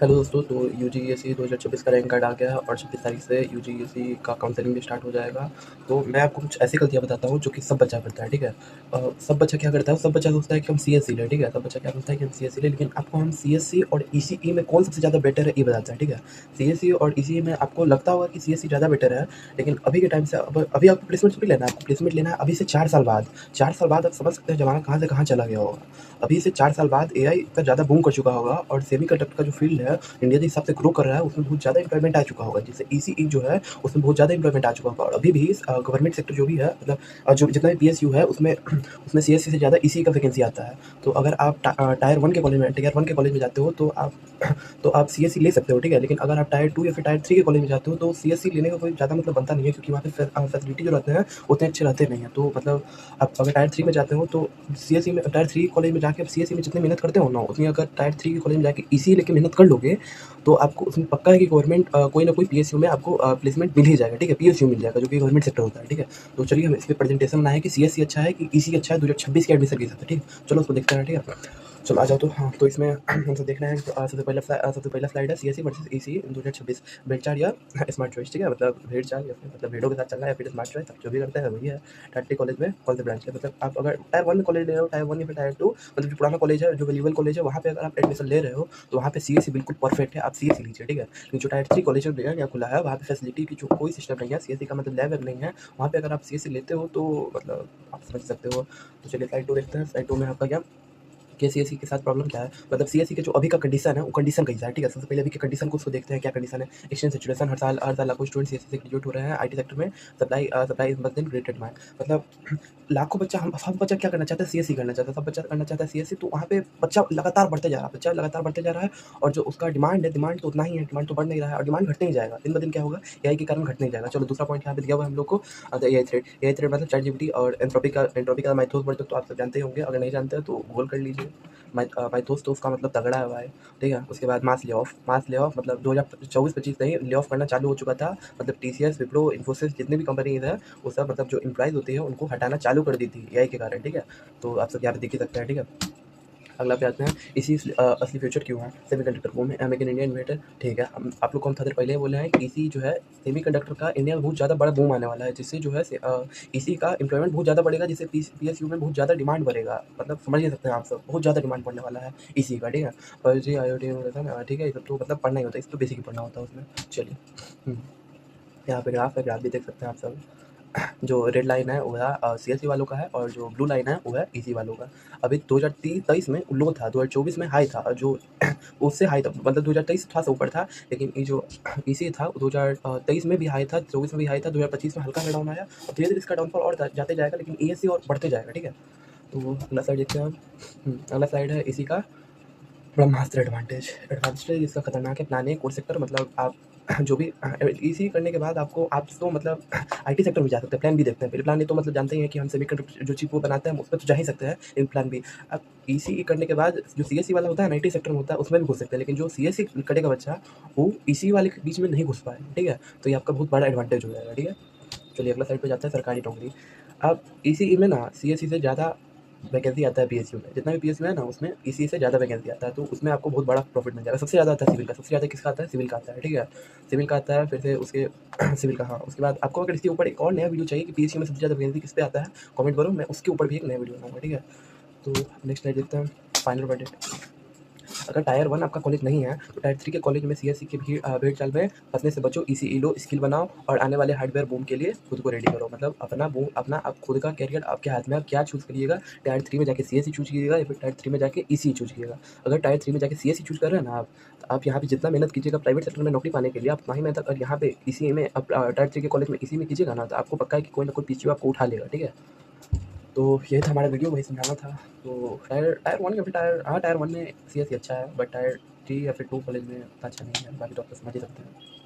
Hello दोस्तों, तो UGC 2024 का रैंक कार्ड आ गया है और 26 तारीख से यूजीसी का काउंसलिंग भी स्टार्ट हो जाएगा। तो मैं आपको कुछ ऐसी गलतियाँ बताता हूँ जो कि सब बच्चा करता है, ठीक है? सब बच्चा क्या करता है, सब बच्चा सोचता है कि हम सीएसई लें, ठीक है? सब बच्चा क्या सोचता है कि हम सीएसई लें, लेकिन आपको हम सीएसई और ईसीई में कौन सबसे ज़्यादा बेटर है ये बताते हैं, ठीक है? सीएसई और ईसीई में आपको लगता होगा कि सीएसई ज़्यादा बेटर है, लेकिन अभी के टाइम से अब अभी आपको प्लेसमेंट थोड़ी लेना है, आपको प्लेसमेंट लेना है अभी से 4 साल बाद। 4 साल बाद आप समझ सकते हैं ज़माना कहाँ से कहाँ चला गया होगा। अभी से 4 साल बाद एआई इतना ज़्यादा बूम कर चुका होगा और सेमीकंडक्टर का जो फील्ड है इंडिया जिस हिसाब से ग्रो कर रहा है उसमें बहुत ज़्यादा एम्प्लॉयमेंट आ चुका होगा। जैसे ईसीई जो है उसमें बहुत ज़्यादा एम्प्लॉयमेंट आ चुका होगा और अभी भी गवर्नमेंट सेक्टर जो भी है, मतलब जो जितना भी पीएसयू है उसमें उसमें सीएससी से ज़्यादा ईसीई का वैकेंसी आता है। तो अगर आप टायर वन के कॉलेज में जाते हो तो आप सीएससी ले सकते हो, ठीक है? लेकिन अगर आप टायर 2 या फिर टायर 3 के कॉलेज में जाते हो तो सीएससी लेने का कोई ज़्यादा मतलब बनता नहीं है, क्योंकि वहाँ पे फैसिलिटी जो रहते हैं उतने अच्छे रहते नहीं हैं। तो मतलब आप अगर टायर 3 में जाते हो तो सीएससी में टायर 3 कॉलेज में जाके आप सीएससी में जितनी मेहनत करते हो ना, उतनी अगर टायर 3 के कॉलेज में जाके ईसीई लेके मेहनत कर लोगे तो आपको उसमें पक्का है कि गवर्नमेंट कोई ना कोई पीएसयू में आपको प्लेसमेंट मिल ही जाएगा, ठीक है? पीएसयू मिल जाएगा जो कि गवर्नमेंट सेक्टर होता है, ठीक है? तो चलिए हम इस पे प्रेजेंटेशन बनाए कि सीएससी अच्छा है कि ईसी अच्छा है 2026 के एडमिशन के हिसाब से, ठीक है? चलो उसको देखते हैं, ठीक है? चलो आ जाओ। तो हाँ, तो इसमें हमसे देखना है तो सबसे पहला स्लाइड है सीएससी वर्सेस ईसी 2026 भेड़ चाल या स्मार्ट चॉइस, ठीक है? मतलब भेड़ चाल या फिर मतलब भेड़ों के साथ चलना या फिर स्मार्ट चॉइस, आप जो भी करते हैं वही है। टाटा कॉलेज में कौन से ब्रांच है, मतलब आप अगर टायर 1 में कॉलेज ले रहे हो, टायर 1 या फिर टायर 2, मतलब जो पुराना कॉलेज है, जो वैल्यूएबल कॉलेज है, वहाँ पे अगर आप एडमिशन ले रहे हो तो वहाँ पे सीएससी बिल्कुल परफेक्ट है, आप सीएससी लीजिए, ठीक है? लेकिन जो टायर 3 कॉलेज है नया खुला है, वहाँ पे फैसिलिटी की जो कोई सिस्टम नहीं है, सीएससी का मतलब लैब नहीं है, वहाँ पे अगर आप सीएससी लेते हो तो मतलब आप समझ सकते हो। तो चलिए स्लाइड 2 देखते हैं। स्लाइड 2 में आपका क्या कि सीएससी के साथ प्रॉब्लम क्या है, मतलब सीएससी के जो अभी का कंडीशन है वो कंडीशन कैसा है, ठीक है? सबसे पहले अभी के कंडीशन को उसको देखते हैं, क्या कंडीशन है। एक्सचेंज सिचुएशन, हर साल लाखों स्टूडेंट सीएससी से ग्रेजुएट हो रहे हैं आईटी सेक्टर में। Supply is much than greater demand, मतलब लाखों बच्चा, हम सब बच्चा क्या करना चाहता है, सीएससी करना चाहता है, सब बच्चा करना चाहता है सीएससी। तो वहाँ पे बच्चा लगातार बढ़ते जा रहा है, बच्चा लगातार बढ़ते जा रहा है और जो उसका डिमांड है, डिमांड तो उतना ही है, डिमांड तो बढ़ नहीं रहा है और डिमांड घटने ही जाएगा, दिन ब दिन क्या होगा, एआई के कारण घटने ही जाएगा। चलो दूसरा पॉइंट यहाँ पे दिया हुआ है हम लोग को, एआई थ्रेड मतलब चैट जीपीटी और एंट्रोपी का माइथोस वर्ड तो आप सब जानते ही होंगे, अगर नहीं जानते हैं तो गूगल कर लीजिए। माइथोस तो उसका मतलब तगड़ा है भाई, ठीक है? उसके बाद मास ले ऑफ मतलब 2024-25 से ही ले ऑफ करना चालू हो चुका था, मतलब टीसीएस, विप्रो, इन्फोसिस जितनी भी कंपनीज है वो सब मतलब जो एम्प्लॉइज होती है उनको हटाना चालू कर दी थी एआई के कारण, ठीक है? तो आप सब यहाँ पे देख ही सकते हैं, ठीक है? अगला पे आते हैं, इसी असली फ्यूचर क्यों है सेमीकंडक्टर वो में मेक इन इंडिया इन्वेटर, ठीक है? हम आप लोग को हम थोड़ी देर पहले बोले हैं कि इसी जो है सेमीकंडक्टर का इंडिया में बहुत ज़्यादा बड़ा बूम आने वाला है, जिससे जो है इसी का एम्प्लॉयमेंट बहुत ज़्यादा बढ़ेगा, जिससे पीएसयू में बहुत ज़्यादा डिमांड बढ़ेगा, मतलब समझ ही सकते हैं आप सब, बहुत ज़्यादा डिमांड बढ़ने वाला है इसी का, ठीक है? और जी IoT ठीक है, ये सब तो मतलब पढ़ना ही होता है, इस तो बेसिक ही पढ़ना होता है उसमें। चलिए यहाँ पे ग्राफ है, ग्राफ भी देख सकते हैं आप सब। जो रेड लाइन है वो है सीएससी वालों का है और जो ब्लू लाइन है वो है ईसी वालों का। अभी 2023 में लो था, 2024 में हाई था, जो उससे हाई था, मतलब 2023 थोड़ा सा ऊपर था, लेकिन ये जो ईसी था 2023 में भी हाई था, 24 में भी हाई था, 2025 में हल्का सा डाउन आया और धीरे धीरे इसका डाउनफॉल और जाते जाएगा, लेकिन ईएससी और बढ़ते जाएगा, ठीक है? तो अगला साइड देखते हैं हम। अगला साइड है इसी का ब्रह्मास्त्र एडवांटेज। एडवांटेज इसका खतरनाक है, प्लान ए कोर सेक्टर, मतलब आप जो भी इसी करने के बाद आपको आप तो मतलब आईटी सेक्टर में जा सकते हैं। प्लान बी देखते हैं पहले। प्लान ए तो मतलब जानते ही हैं कि हम सेमीकंडक्टर जो चिप वो बनाते हैं उसमें तो जा ही सकते हैं, लेकिन प्लान बी अब ईसी करने के बाद जो सीएससी वाला होता है ना, आईटी सेक्टर में होता है, उसमें भी घुस सकते हैं, लेकिन जो सीएससी करेगा बच्चा वो ईसी वाले के बीच में नहीं घुस पाए, ठीक है? तो ये आपका बहुत बड़ा एडवांटेज हो जाएगा, ठीक है? चलिए अगला साइड पे जाते हैं, सरकारी नौकरी। अब ईसीई में ना सीएससी से ज़्यादा वैकेंसी आता है पीएसयू में, जितना भी पीएसयू है ना उसमें ईसीई से ज़्यादा वैकेंसी आता है, तो उसमें आपको बहुत बड़ा प्रॉफिट मिल जाएगा। सबसे ज़्यादा आता है सिविल का, सबसे ज़्यादा किसका आता है, सिविल का आता है, ठीक है? सिविल का आता है, फिर से उसके सिविल का, हाँ। उसके बाद आपको अगर इसके ऊपर एक और नया वीडियो चाहिए कि पीएसयू में सबसे ज़्यादा वैकेंसी किस पे आता है, कमेंट करो, मैं उसके ऊपर भी एक नया वीडियो बनाऊंगा, ठीक है? तो नेक्स्ट स्लाइड देखते हैं, फाइनल वर्डिक्ट। अगर टायर 1 आपका कॉलेज नहीं है तो टायर 3 के कॉलेज में सीएससी की भेड़ चाल में फंसने से बचो, ईसीई लो, स्किल बनाओ और आने वाले हार्डवेयर बूम के लिए खुद को रेडी करो, मतलब अपना बूम, अपना आप खुद का कैरियर आपके हाथ में, आप क्या चूज़ करिएगा, टायर 3 में जाके सीएससी चूज़ कीजिएगा या फिर टायर 3 में जाके ईसीई चूज़ कीजिएगा। अगर टायर 3 में जाके सीएससी चूज़ कर रहे हैं ना आप, तो आप यहाँ पे जितना मेहनत कीजिएगा प्राइवेट सेक्टर में नौकरी पाने के लिए, आप उतना ही मेहनत अगर यहाँ पे ईसीई में टायर 3 के कॉलेज में इसी में कीजिएगा ना, तो आपको पक्का है कि कोई ना कोई पीछे आपको उठा लेगा, ठीक है? तो यही था हमारा वीडियो, वही समझाना था। तो टायर टायर 1 या फिर टायर 1 में सीएससी अच्छा है, बट टायर 3 या फिर 2 कॉलेज में उतना अच्छा नहीं है, बाकी तो आप तो समझ ही सकते हैं।